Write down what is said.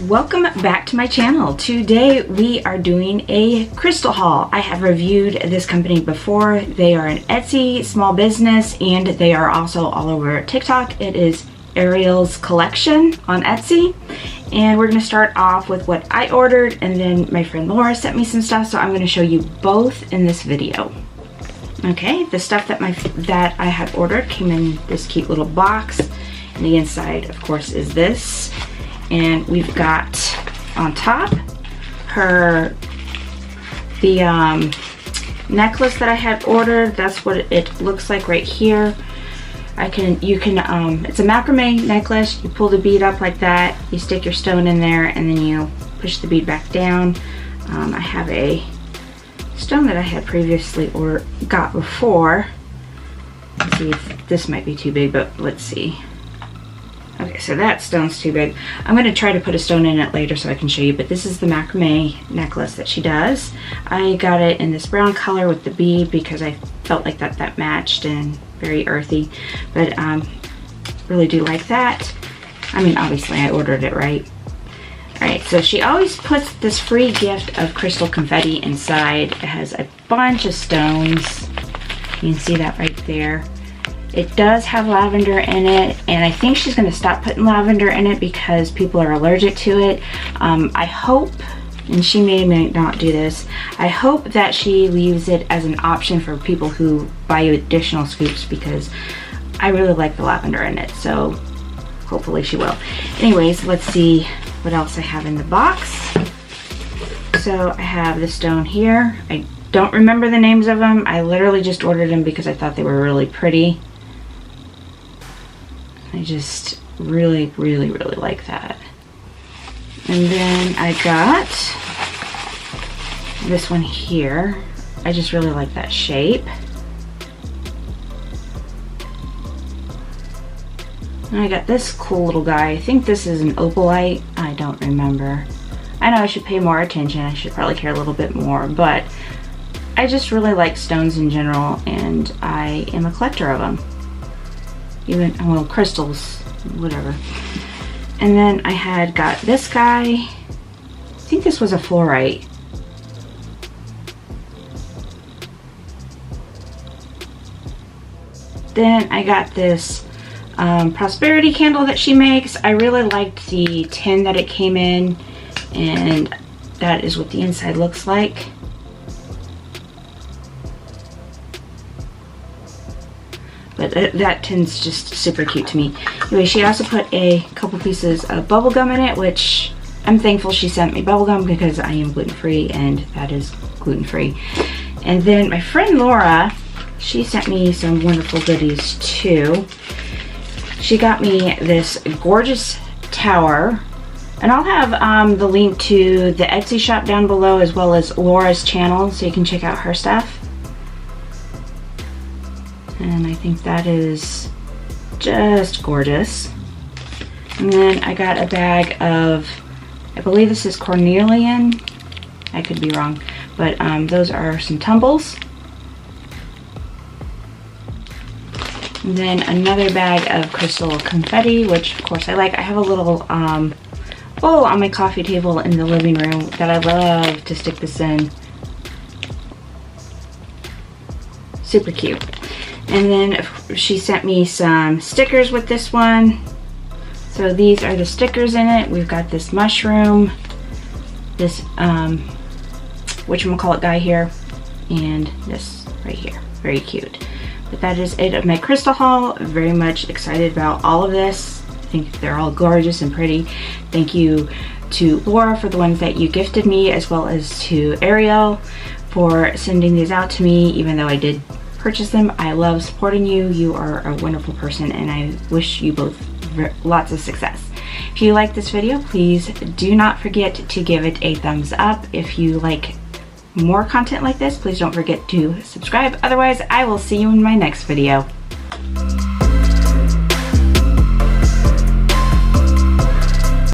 Welcome back to my channel. Today we are doing a crystal haul. I have reviewed this company before. They are an Etsy small business and they are also all over TikTok. It is Arielles collection on Etsy. And we're going to start off with what I ordered, and then my friend Laura sent me some stuff, so I'm going to show you both in this video. Okay, the stuff that I had ordered came in this cute little box, and the inside of course is this. And we've got on top the necklace that I had ordered. That's what it looks like right here. It's a macrame necklace. You pull the bead up like that, you stick your stone in there, and then you push the bead back down. I have a stone that I had previously got before. Let's see if this might be too big, but let's see. Okay, so that stone's too big. I'm going to try to put a stone in it later so I can show you, but this is the macrame necklace that she does. I got it in this brown color with the bead because I felt like that matched, and very earthy, but really do like that. I mean, obviously I ordered it, right? Alright, so she always puts this free gift of crystal confetti inside. It has a bunch of stones. You can see that right there. It does have lavender in it, and I think she's going to stop putting lavender in it because people are allergic to it. I hope, and she may not do this, I hope that she leaves it as an option for people who buy additional scoops, because I really like the lavender in it, so hopefully she will. Anyways, let's see what else I have in the box. So I have the stone here. I don't remember the names of them. I literally just ordered them because I thought they were really pretty. I just really like that. And then I got this one here. I just really like that shape. And I got this cool little guy. I think this is an opalite. I don't remember. I know I should pay more attention. I should probably care a little bit more, but I just really like stones in general, and I am a collector of them. Even, well, crystals, whatever. And then I had got this guy. I think this was a fluorite. Then I got this prosperity candle that she makes. I really liked the tin that it came in, and that is what the inside looks like. But that tin's just super cute to me. Anyway, she also put a couple pieces of bubble gum in it, which I'm thankful she sent me bubble gum because I am gluten-free, and that is gluten-free. And then my friend Laura, she sent me some wonderful goodies too. She got me this gorgeous tower, and I'll have the link to the Etsy shop down below, as well as Laura's channel, so you can check out her stuff. And I think that is just gorgeous. And then I got a bag of, I believe this is cornelian. I could be wrong, but those are some tumbles. And then another bag of crystal confetti, which of course I like. I have a little bowl on my coffee table in the living room that I love to stick this in. Super cute. And then she sent me some stickers with this one. So these are the stickers in it. We've got this mushroom, this whatchamacallit guy here, and this right here. Very cute. But that is it of my crystal haul. Very much excited about all of this. I think they're all gorgeous and pretty. Thank you to Laura for the ones that you gifted me, as well as to Arielle for sending these out to me, even though I did purchase them. I love supporting you. You are a wonderful person, and I wish you both lots of success. If you like this video, please do not forget to give it a thumbs up. If you like more content like this, please don't forget to subscribe. Otherwise, I will see you in my next video.